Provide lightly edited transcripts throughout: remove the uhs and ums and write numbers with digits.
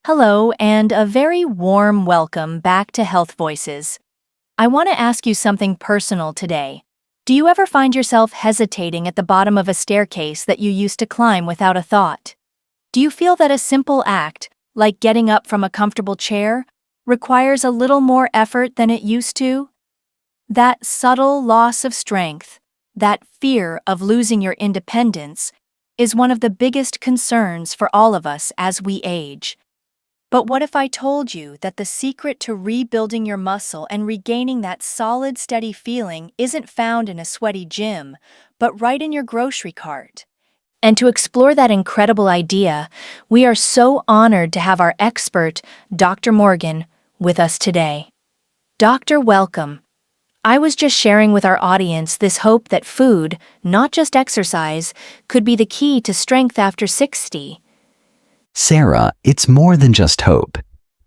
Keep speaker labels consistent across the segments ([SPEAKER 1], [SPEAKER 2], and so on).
[SPEAKER 1] Hello, and a very warm welcome back to Health Voices. I want to ask you something personal today. Do you ever find yourself hesitating at the bottom of a staircase that you used to climb without a thought? Do you feel that a simple act, like getting up from a comfortable chair, requires a little more effort than it used to? That subtle loss of strength, that fear of losing your independence, is one of the biggest concerns for all of us as we age. But what if I told you that the secret to rebuilding your muscle and regaining that solid, steady feeling isn't found in a sweaty gym, but right in your grocery cart? And to explore that incredible idea, we are so honored to have our expert, Dr. Morgan, with us today. Doctor, welcome. I was just sharing with our audience this hope that food, not just exercise, could be the key to strength after 60.
[SPEAKER 2] Sarah, it's more than just hope.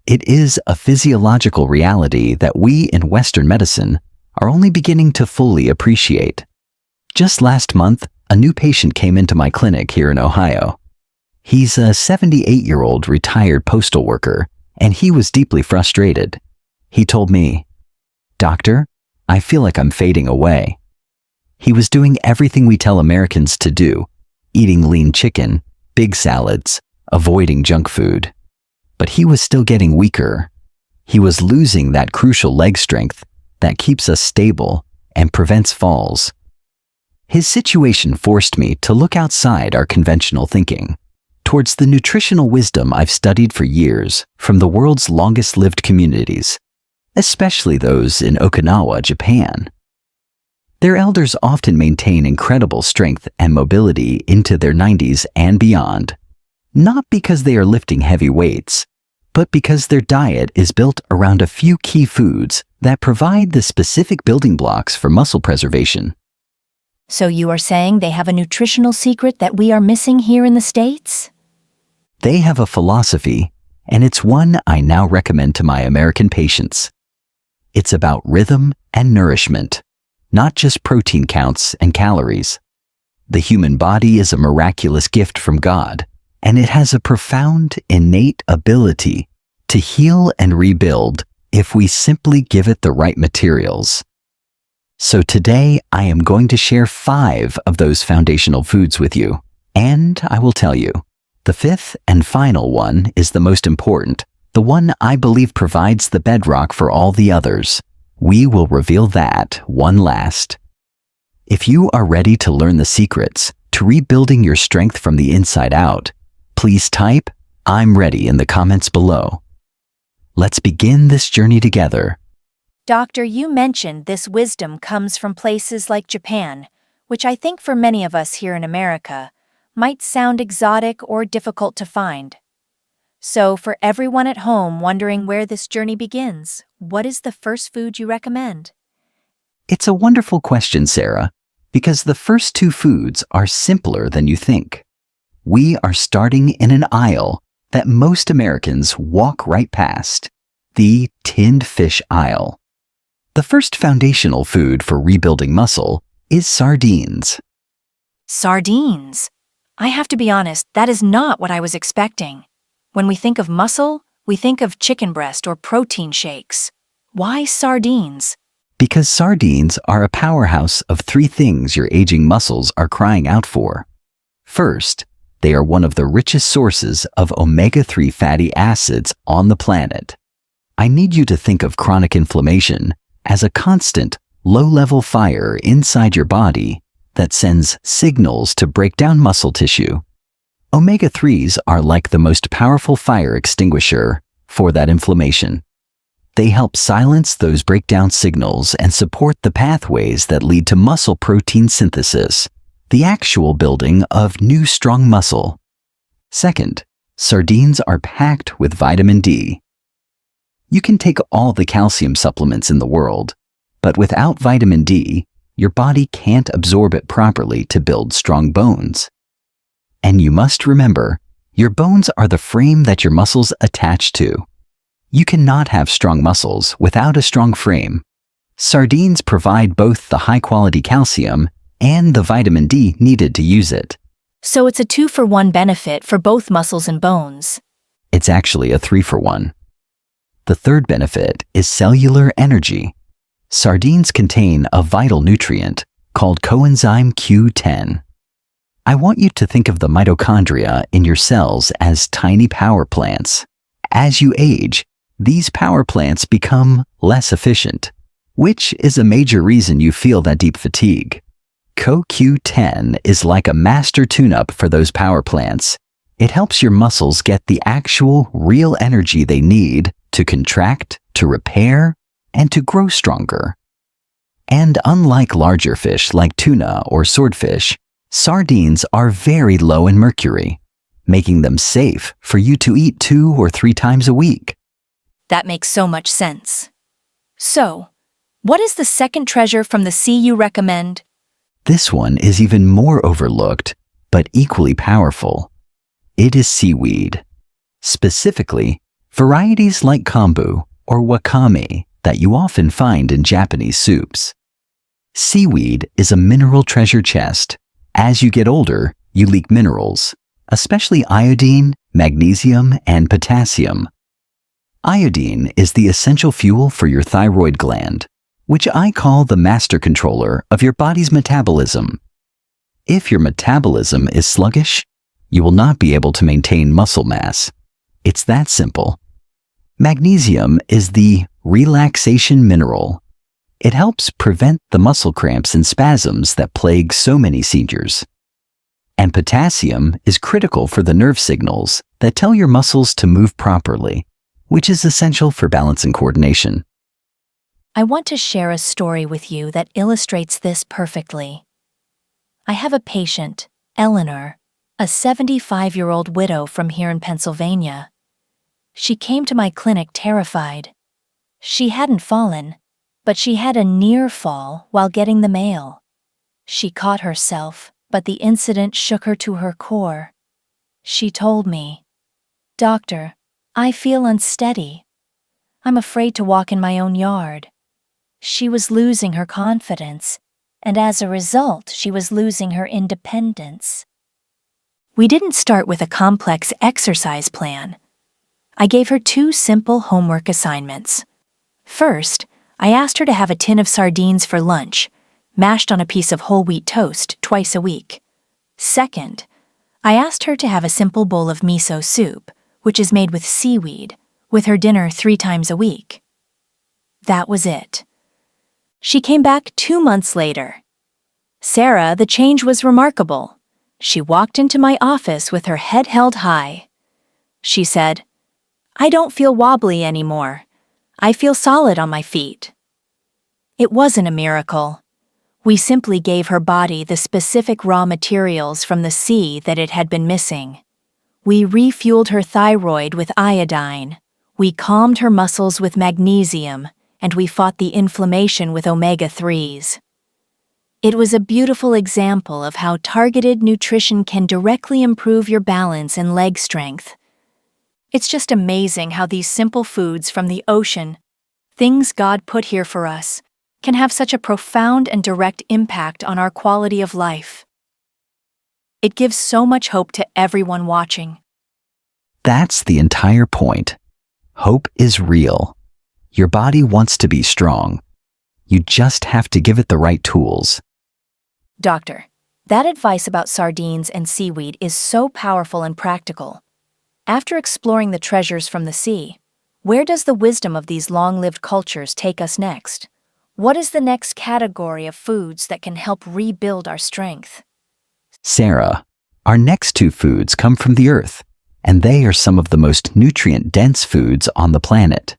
[SPEAKER 2] It is a physiological reality that we in Western medicine are only beginning to fully appreciate. Just last month, a new patient came into my clinic here in Ohio. He's a 78-year-old retired postal worker, and he was deeply frustrated. He told me, "Doctor, I feel like I'm fading away." He was doing everything we tell Americans to do, eating lean chicken, big salads, avoiding junk food. But he was still getting weaker. He was losing that crucial leg strength that keeps us stable and prevents falls. His situation forced me to look outside our conventional thinking, towards the nutritional wisdom I've studied for years from the world's longest-lived communities, especially those in Okinawa, Japan. Their elders often maintain incredible strength and mobility into their 90s and beyond. Not because they are lifting heavy weights, but because their diet is built around a few key foods that provide the specific building blocks for muscle preservation.
[SPEAKER 1] So you are saying they have a nutritional secret that we are missing here in the States?
[SPEAKER 2] They have a philosophy, and it's one I now recommend to my American patients. It's about rhythm and nourishment, not just protein counts and calories. The human body is a miraculous gift from God, and it has a profound, innate ability to heal and rebuild if we simply give it the right materials. So today, I am going to share 5 of those foundational foods with you. And I will tell you, the 5th and final one is the most important, the one I believe provides the bedrock for all the others. We will reveal that one last. If you are ready to learn the secrets to rebuilding your strength from the inside out, please type "I'm ready" in the comments below. Let's begin this journey together.
[SPEAKER 1] Doctor, you mentioned this wisdom comes from places like Japan, which I think for many of us here in America might sound exotic or difficult to find. So for everyone at home wondering where this journey begins, what is the first food you recommend?
[SPEAKER 2] It's a wonderful question, Sarah, because the first 2 foods are simpler than you think. We are starting in an aisle that most Americans walk right past, the tinned fish aisle. The first foundational food for rebuilding muscle is sardines.
[SPEAKER 1] Sardines. I have to be honest, that is not what I was expecting. When we think of muscle, we think of chicken breast or protein shakes. Why sardines?
[SPEAKER 2] Because sardines are a powerhouse of 3 things your aging muscles are crying out for. First, they are one of the richest sources of omega-3 fatty acids on the planet. I need you to think of chronic inflammation as a constant, low-level fire inside your body that sends signals to break down muscle tissue. Omega-3s are like the most powerful fire extinguisher for that inflammation. They help silence those breakdown signals and support the pathways that lead to muscle protein synthesis, the actual building of new strong muscle. Second, sardines are packed with vitamin D. You can take all the calcium supplements in the world, but without vitamin D, your body can't absorb it properly to build strong bones. And you must remember, your bones are the frame that your muscles attach to. You cannot have strong muscles without a strong frame. Sardines provide both the high-quality calcium and the vitamin D needed to use it.
[SPEAKER 1] So it's a 2-for-1 benefit for both muscles and bones.
[SPEAKER 2] It's actually a 3-for-1. The third benefit is cellular energy. Sardines contain a vital nutrient called coenzyme Q10. I want you to think of the mitochondria in your cells as tiny power plants. As you age, these power plants become less efficient, which is a major reason you feel that deep fatigue. CoQ10 is like a master tune-up for those power plants. It helps your muscles get the actual, real energy they need to contract, to repair, and to grow stronger. And unlike larger fish like tuna or swordfish, sardines are very low in mercury, making them safe for you to eat 2 or 3 times a week.
[SPEAKER 1] That makes so much sense. So, what is the second treasure from the sea you recommend?
[SPEAKER 2] This one is even more overlooked, but equally powerful. It is seaweed. Specifically, varieties like kombu or wakame that you often find in Japanese soups. Seaweed is a mineral treasure chest. As you get older, you leak minerals, especially iodine, magnesium, and potassium. Iodine is the essential fuel for your thyroid gland, which I call the master controller of your body's metabolism. If your metabolism is sluggish, you will not be able to maintain muscle mass. It's that simple. Magnesium is the relaxation mineral. It helps prevent the muscle cramps and spasms that plague so many seniors. And potassium is critical for the nerve signals that tell your muscles to move properly, which is essential for balance and coordination.
[SPEAKER 1] I want to share a story with you that illustrates this perfectly. I have a patient, Eleanor, a 75-year-old widow from here in Pennsylvania. She came to my clinic terrified. She hadn't fallen, but she had a near fall while getting the mail. She caught herself, but the incident shook her to her core. She told me, "Doctor, I feel unsteady. I'm afraid to walk in my own yard." She was losing her confidence, and as a result, she was losing her independence. We didn't start with a complex exercise plan. I gave her 2 simple homework assignments. First, I asked her to have a tin of sardines for lunch, mashed on a piece of whole wheat toast twice a week. Second, I asked her to have a simple bowl of miso soup, which is made with seaweed, with her dinner 3 times a week. That was it. She came back 2 months later. Sarah, the change was remarkable. She walked into my office with her head held high. She said, "I don't feel wobbly anymore. I feel solid on my feet." It wasn't a miracle. We simply gave her body the specific raw materials from the sea that it had been missing. We refueled her thyroid with iodine. We calmed her muscles with magnesium, and we fought the inflammation with omega-3s. It was a beautiful example of how targeted nutrition can directly improve your balance and leg strength. It's just amazing how these simple foods from the ocean, things God put here for us, can have such a profound and direct impact on our quality of life. It gives so much hope to everyone watching.
[SPEAKER 2] That's the entire point. Hope is real. Your body wants to be strong. You just have to give it the right tools.
[SPEAKER 1] Doctor, that advice about sardines and seaweed is so powerful and practical. After exploring the treasures from the sea, where does the wisdom of these long-lived cultures take us next? What is the next category of foods that can help rebuild our strength?
[SPEAKER 2] Sarah, our next 2 foods come from the earth, and they are some of the most nutrient-dense foods on the planet.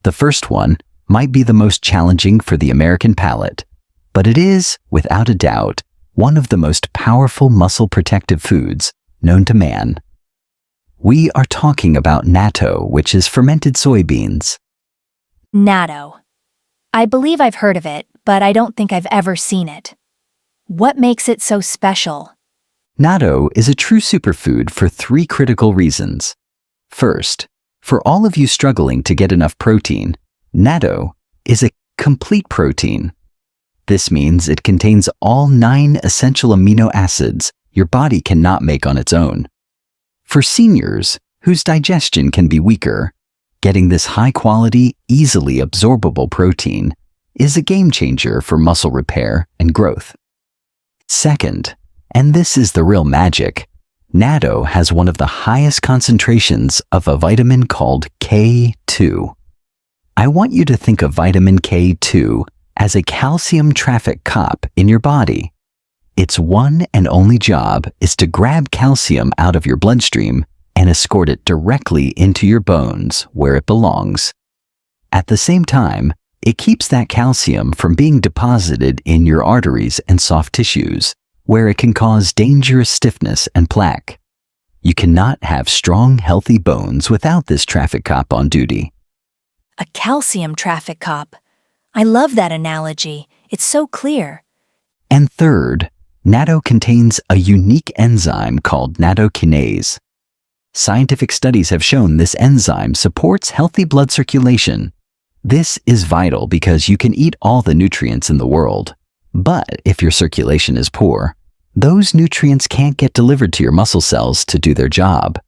[SPEAKER 2] The first one might be the most challenging for the American palate, but it is, without a doubt, one of the most powerful muscle-protective foods known to man. We are talking about natto, which is fermented soybeans.
[SPEAKER 1] Natto. I believe I've heard of it, but I don't think I've ever seen it. What makes it so special?
[SPEAKER 2] Natto is a true superfood for 3 critical reasons. First, for all of you struggling to get enough protein, natto is a complete protein. This means it contains all 9 essential amino acids your body cannot make on its own. For seniors, whose digestion can be weaker. Getting this high-quality, easily absorbable protein is a game changer for muscle repair and growth. Second, and this is the real magic, natto has one of the highest concentrations of a vitamin called K2. I want you to think of vitamin K2 as a calcium traffic cop in your body. Its one and only job is to grab calcium out of your bloodstream and escort it directly into your bones where it belongs. At the same time, it keeps that calcium from being deposited in your arteries and soft tissues, where it can cause dangerous stiffness and plaque. You cannot have strong, healthy bones without this traffic cop on duty.
[SPEAKER 1] A calcium traffic cop. I love that analogy. It's so clear.
[SPEAKER 2] And third, natto contains a unique enzyme called nattokinase. Scientific studies have shown this enzyme supports healthy blood circulation. This is vital because you can eat all the nutrients in the world, but if your circulation is poor, those nutrients can't get delivered to your muscle cells to do their job.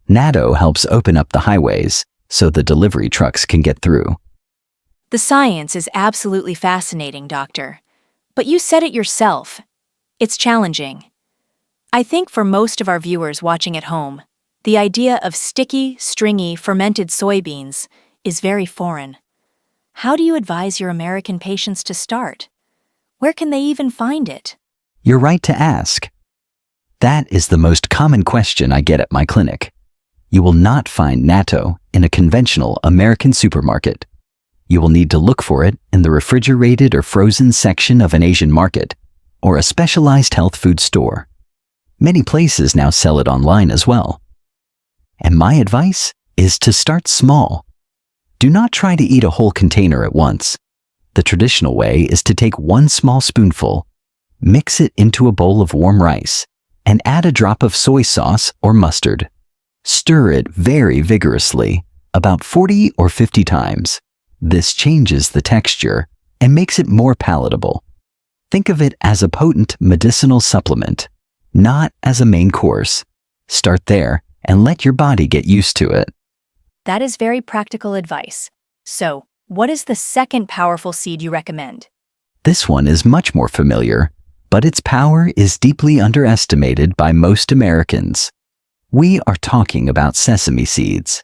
[SPEAKER 2] Natto helps open up the highways so the delivery trucks can get through.
[SPEAKER 1] The science is absolutely fascinating, Doctor. But you said it yourself. It's challenging. I think for most of our viewers watching at home, the idea of sticky, stringy, fermented soybeans is very foreign. How do you advise your American patients to start? Where can they even find it?
[SPEAKER 2] You're right to ask. That is the most common question I get at my clinic. You will not find natto in a conventional American supermarket. You will need to look for it in the refrigerated or frozen section of an Asian market or a specialized health food store. Many places now sell it online as well. And my advice is to start small. Do not try to eat a whole container at once. The traditional way is to take one small spoonful, mix it into a bowl of warm rice, and add a drop of soy sauce or mustard. Stir it very vigorously, about 40 or 50 times. This changes the texture and makes it more palatable. Think of it as a potent medicinal supplement, not as a main course. Start there and let your body get used to it.
[SPEAKER 1] That is very practical advice. So, what is the second powerful seed you recommend?
[SPEAKER 2] This one is much more familiar, but its power is deeply underestimated by most Americans. We are talking about sesame seeds.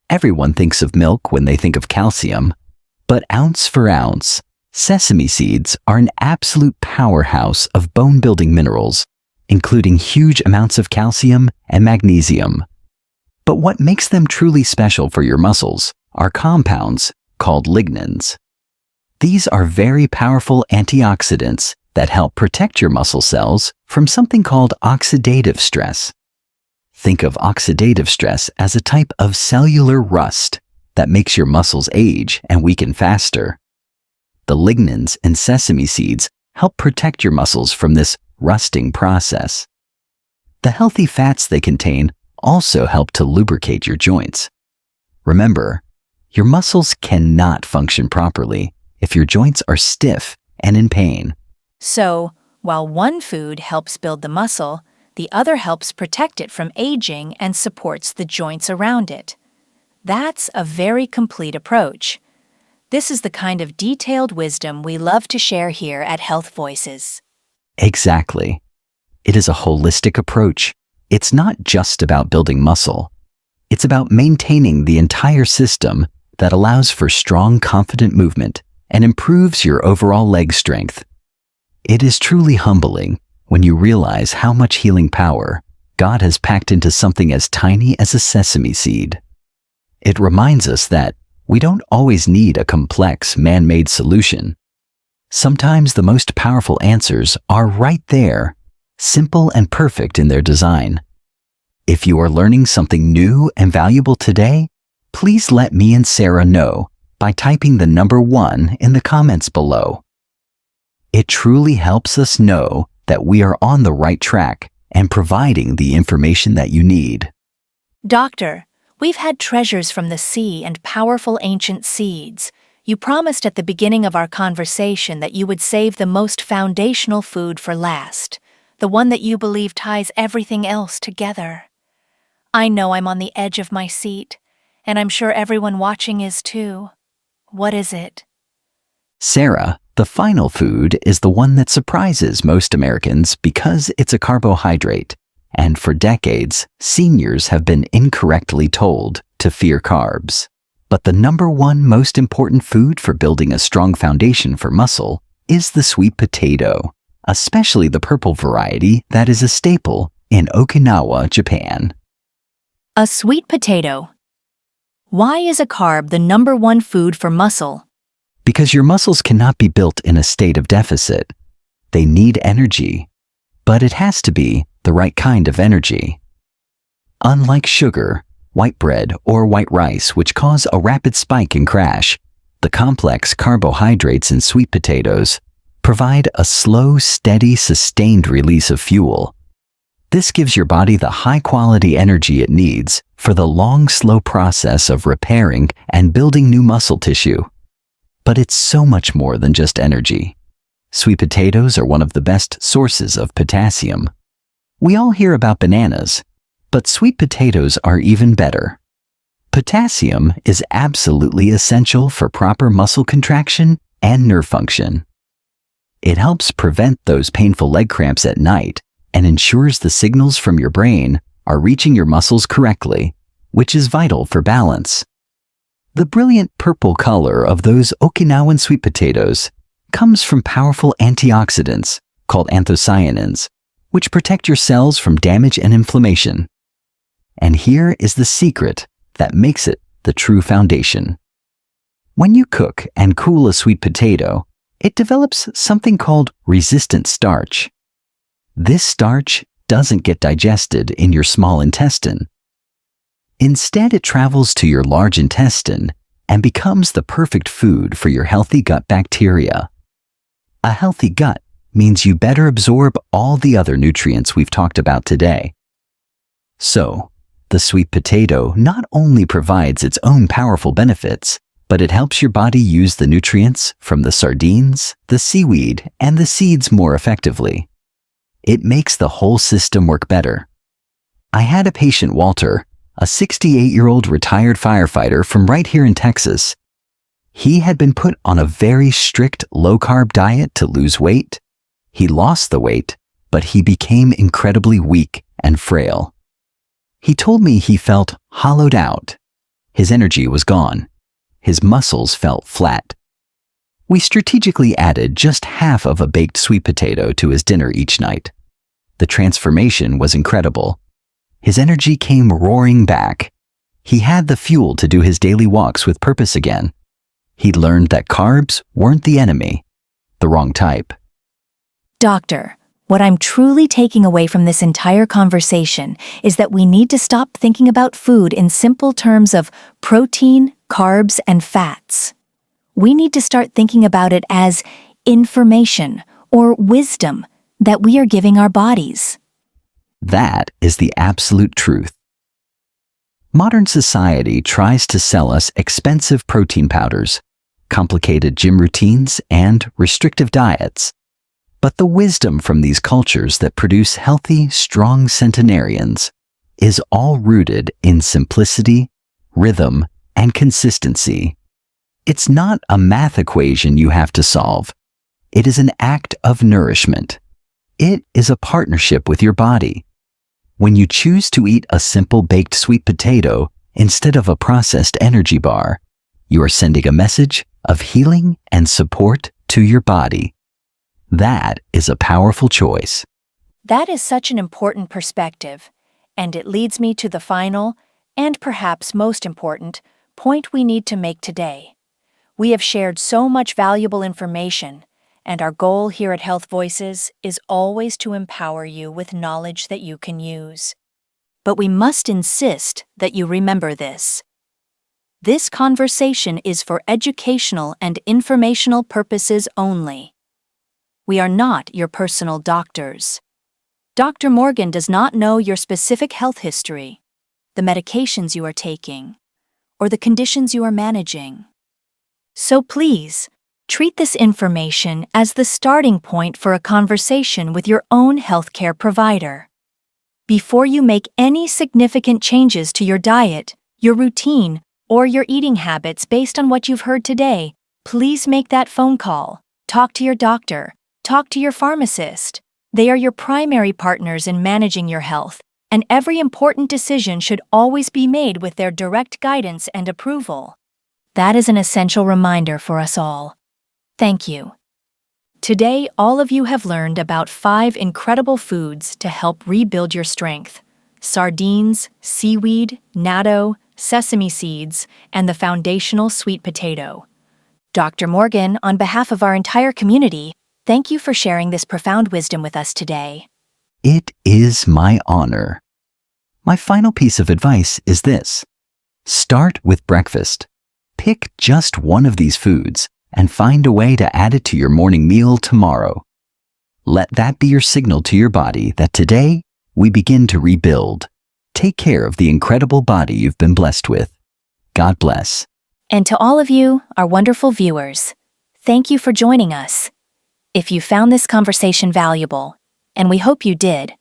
[SPEAKER 2] Everyone thinks of milk when they think of calcium, but ounce for ounce, sesame seeds are an absolute powerhouse of bone-building minerals, including huge amounts of calcium and magnesium. But what makes them truly special for your muscles are compounds called lignans. These are very powerful antioxidants that help protect your muscle cells from something called oxidative stress. Think of oxidative stress as a type of cellular rust that makes your muscles age and weaken faster. The lignans in sesame seeds help protect your muscles from this rusting process. The healthy fats they contain also help to lubricate your joints. Remember, your muscles cannot function properly if your joints are stiff and in pain.
[SPEAKER 1] So, while one food helps build the muscle, the other helps protect it from aging and supports the joints around it. That's a very complete approach. This is the kind of detailed wisdom we love to share here at Health Voices.
[SPEAKER 2] Exactly. It is a holistic approach. It's not just about building muscle. It's about maintaining the entire system that allows for strong, confident movement and improves your overall leg strength. It is truly humbling when you realize how much healing power God has packed into something as tiny as a sesame seed. It reminds us that we don't always need a complex, man-made solution. Sometimes the most powerful answers are right there, simple and perfect in their design. If you are learning something new and valuable today, please let me and Sarah know by typing the number 1 in the comments below. It truly helps us know that we are on the right track and providing the information that you need.
[SPEAKER 1] Doctor, we've had treasures from the sea and powerful ancient seeds. You promised at the beginning of our conversation that you would save the most foundational food for last, the one that you believe ties everything else together. I know I'm on the edge of my seat, and I'm sure everyone watching is too. What is it?
[SPEAKER 2] Sarah, the final food is the one that surprises most Americans because it's a carbohydrate, and for decades, seniors have been incorrectly told to fear carbs. But the number one most important food for building a strong foundation for muscle is the sweet potato, especially the purple variety that is a staple in Okinawa, Japan.
[SPEAKER 1] A sweet potato. Why is a carb the number one food for muscle?
[SPEAKER 2] Because your muscles cannot be built in a state of deficit. They need energy, but it has to be the right kind of energy. Unlike sugar, white bread, or white rice, which cause a rapid spike and crash, the complex carbohydrates in sweet potatoes provide a slow, steady, sustained release of fuel. This gives your body the high-quality energy it needs for the long, slow process of repairing and building new muscle tissue. But it's so much more than just energy. Sweet potatoes are one of the best sources of potassium. We all hear about bananas, but sweet potatoes are even better. Potassium is absolutely essential for proper muscle contraction and nerve function. It helps prevent those painful leg cramps at night and ensures the signals from your brain are reaching your muscles correctly, which is vital for balance. The brilliant purple color of those Okinawan sweet potatoes comes from powerful antioxidants called anthocyanins, which protect your cells from damage and inflammation. And here is the secret that makes it the true foundation. When you cook and cool a sweet potato, it develops something called resistant starch. This starch doesn't get digested in your small intestine. Instead, it travels to your large intestine and becomes the perfect food for your healthy gut bacteria. A healthy gut means you better absorb all the other nutrients we've talked about today. So, the sweet potato not only provides its own powerful benefits, but it helps your body use the nutrients from the sardines, the seaweed, and the seeds more effectively. It makes the whole system work better. I had a patient, Walter, a 68-year-old retired firefighter from right here in Texas. He had been put on a very strict low-carb diet to lose weight. He lost the weight, but he became incredibly weak and frail. He told me he felt hollowed out. His energy was gone. His muscles felt flat. We strategically added just half of a baked sweet potato to his dinner each night. The transformation was incredible. His energy came roaring back. He had the fuel to do his daily walks with purpose again. He learned that carbs weren't the enemy, the wrong type.
[SPEAKER 1] Doctor, what I'm truly taking away from this entire conversation is that we need to stop thinking about food in simple terms of protein, carbs, and fats. We need to start thinking about it as information or wisdom that we are giving our bodies.
[SPEAKER 2] That is the absolute truth. Modern society tries to sell us expensive protein powders, complicated gym routines, and restrictive diets. But the wisdom from these cultures that produce healthy, strong centenarians is all rooted in simplicity, rhythm, and consistency. It's not a math equation you have to solve. It is an act of nourishment. It is a partnership with your body. When you choose to eat a simple baked sweet potato instead of a processed energy bar, you are sending a message of healing and support to your body. That is a powerful choice.
[SPEAKER 1] That is such an important perspective, and it leads me to the final, and perhaps most important, point we need to make today. We have shared so much valuable information, and our goal here at Health Voices is always to empower you with knowledge that you can use. But we must insist that you remember this. This conversation is for educational and informational purposes only. We are not your personal doctors. Dr. Morgan does not know your specific health history, the medications you are taking, or the conditions you are managing. So please, treat this information as the starting point for a conversation with your own healthcare provider. Before you make any significant changes to your diet, your routine, or your eating habits based on what you've heard today, please make that phone call. Talk to your doctor. Talk to your pharmacist. They are your primary partners in managing your health, and every important decision should always be made with their direct guidance and approval. That is an essential reminder for us all. Thank you. Today, all of you have learned about 5 incredible foods to help rebuild your strength: sardines, seaweed, natto, sesame seeds, and the foundational sweet potato. Dr. Morgan, on behalf of our entire community, thank you for sharing this profound wisdom with us today.
[SPEAKER 2] It is my honor. My final piece of advice is this. Start with breakfast. Pick just one of these foods and find a way to add it to your morning meal tomorrow. Let that be your signal to your body that today we begin to rebuild. Take care of the incredible body you've been blessed with. God bless.
[SPEAKER 1] And to all of you, our wonderful viewers, thank you for joining us. If you found this conversation valuable, and we hope you did,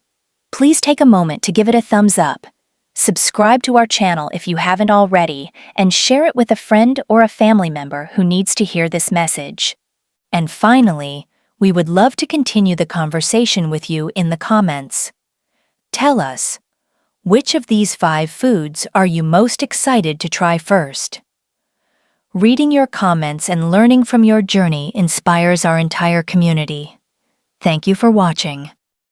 [SPEAKER 1] please take a moment to give it a thumbs up. Subscribe to our channel if you haven't already, and share it with a friend or a family member who needs to hear this message. And finally, we would love to continue the conversation with you in the comments. Tell us, which of these 5 foods are you most excited to try first? Reading your comments and learning from your journey inspires our entire community. Thank you for watching.